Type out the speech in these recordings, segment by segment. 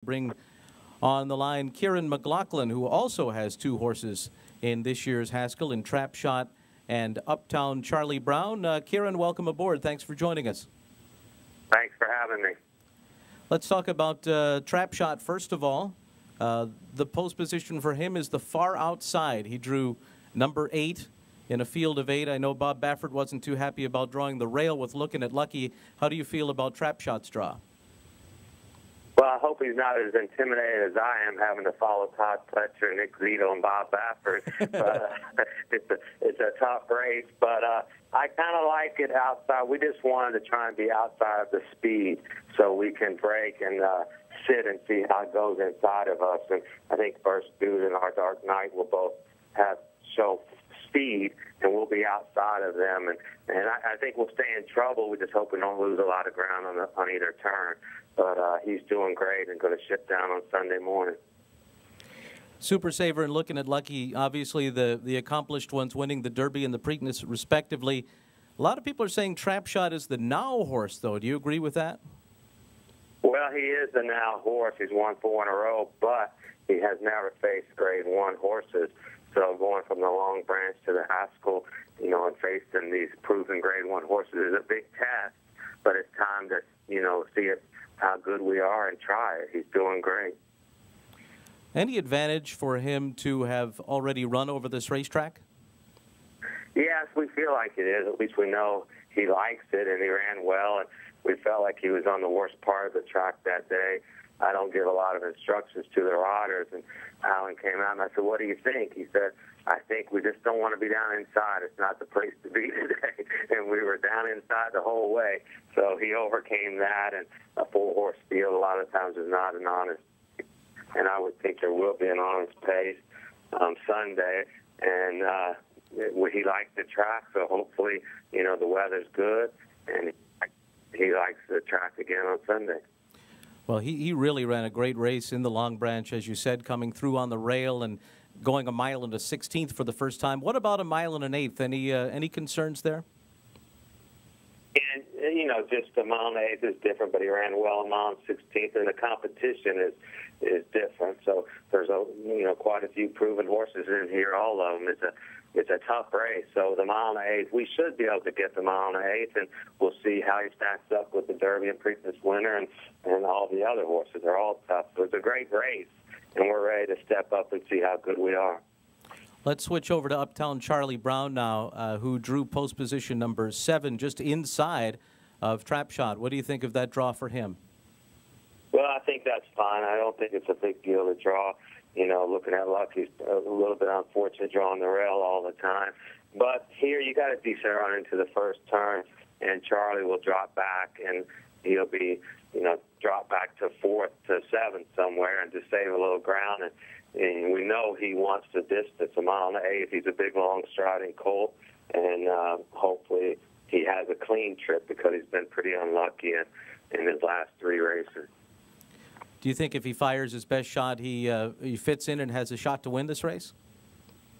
Bring on the line KiaranMcLaughlin, who also has two horses in this year's Haskell in Trap Shot and Uptown Charlie Brown. Kieran, welcome aboard. Thanks for joining us. Thanks for having me. Let's talk about Trap Shot first of all. The post position for him is the far outside. He drew number 8 in a field of 8. I know Bob Baffert wasn't too happy about drawing the rail with Looking at Lucky. How do you feel about Trap Shot's draw? Well, I hope he's not as intimidated as I am having to follow Todd Pletcher, Nick Zito, and Bob Baffert. But it's a tough race. But I kind of like it outside. We just wanted to try and be outside of the speed so we can break and sit and see how it goes inside of us. And I think First Dude and our Dark Knight will both show speed, and we'll be outside of them. And I think we'll stay in trouble. We just hope we don't lose a lot of ground on either turn. But he's doing great and going to ship down on Sunday morning. Super Saver and Looking at Lucky, obviously the accomplished ones winning the Derby and the Preakness respectively. A lot of people are saying Trap Shot is the now horse, though. Do you agree with that? Well, he is the now horse. He's won 4 in a row, but he has never faced Grade 1 horses. So going from the Long Branch to the Haskell, and facing these proven Grade 1 horses is a big task. But it's time to, see how good we are and try it. He's doing great. Any advantage for him to have already run over this racetrack? Yes, we feel like it is. At least we know he likes it, and he ran well, and we felt like he was on the worst part of the track that day. I don't give a lot of instructions to the riders, and Alan came out and I said, "What do you think?" He said, "I think we just don't want to be down inside. It's not the place to be today." And we were down inside the whole way. So he overcame that, and a 4-horse field a lot of times is not an honest. And I would think there will be an honest pace Sunday. And he likes the track, so hopefully, the weather's good, and he likes the track again on Sunday. Well, he really ran a great race in the Long Branch, as you said, coming through on the rail and going a mile and a 16th for the first time. What about a mile and an 1/8? Any concerns there? And, just a mile and an 1/8 is different, but he ran well a mile and 16th, and the competition is different. So there's quite a few proven horses in here, all of them. It's a tough race. So the mile and an 1/8, we should be able to get the mile and an 1/8, and we'll see how he stacks up with the Derby and Preakness winner and all the other horses. They're all tough. So it's a great race, and we're ready to step up and see how good we are. Let's switch over to Uptown Charlie Brown now, who drew post position number 7 just inside of Trap Shot. What do you think of that draw for him? Well, I think that's fine. I don't think it's a big deal to draw. Looking at Lucky's a little bit unfortunate drawing the rail all the time. But here you got a decent run into the first turn, and Charlie will drop back, and he'll be, drop back to 4th to 7th somewhere and just save a little ground. And we know he wants the distance, a mile and an 1/8. He's a big, long striding colt, and hopefully he has a clean trip because he's been pretty unlucky in his last 3 races. Do you think if he fires his best shot, he fits in and has a shot to win this race?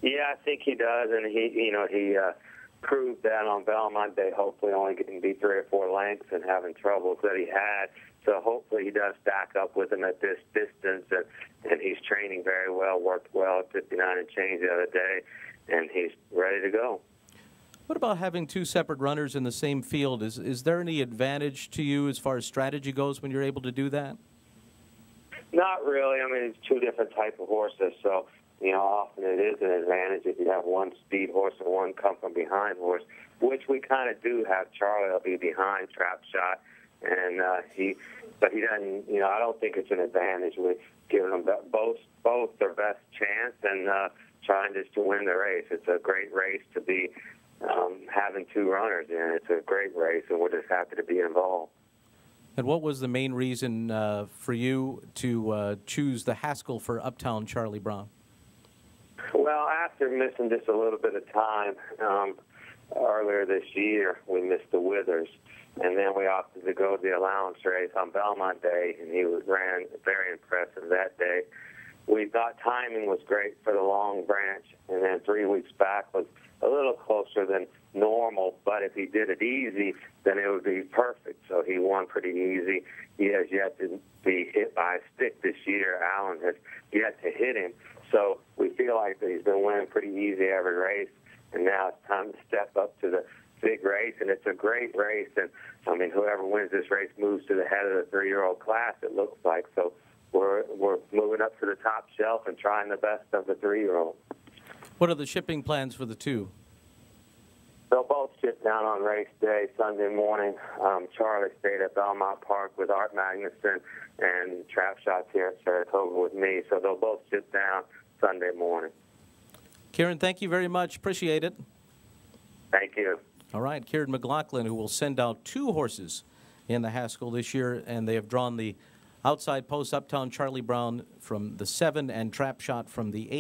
Yeah, I think he does, and he proved that on Belmont Day, hopefully only getting beat 3 or 4 lengths and having troubles that he had. So hopefully he does stack up with him at this distance, and he's training very well, worked well at 59 and change the other day, and he's ready to go. What about having 2 separate runners in the same field? Is there any advantage to you as far as strategy goes when you're able to do that? Not really. I mean, it's 2 different type of horses, so often it is an advantage if you have one speed horse and one come from behind horse, which we kind of do have. Charlie will be behind Trap Shot, and but he doesn't. I don't think it's an advantage. We're giving them both their best chance and trying just to win the race. It's a great race to be having 2 runners in. It's a great race, and we're just happy to be involved. And what was the main reason for you to choose the Haskell for Uptown Charlie Brown? Well, after missing just a little bit of time earlier this year, we missed the Withers, and then we opted to go to the allowance race on Belmont Day, and he ran very impressive that day. We thought timing was great for the Long Branch, and then 3 weeks back was a little closer than normal, but if he did it easy, then it would be perfect. So he won pretty easy. He has yet to be hit by a stick this year. Allen has yet to hit him. So we feel like he's been winning pretty easy every race, and now it's time to step up to the big race, and it's a great race. And, I mean, whoever wins this race moves to the head of the 3-year-old class, it looks like. So we're moving up to the top shelf and trying the best of the 3-year-old. What are the shipping plans for the two? They'll both ship down on race day, Sunday morning. Charlie stayed at Belmont Park with Art Magnuson, and Trap Shots here at Saratoga with me. So they'll both ship down Sunday morning. Kiaran, thank you very much. Appreciate it. Thank you. All right, KiaranMcLaughlin, who will send out 2 horses in the Haskell this year, and they have drawn the outside post, Uptown Charlie Brown from the 7 and Trap Shot from the 8.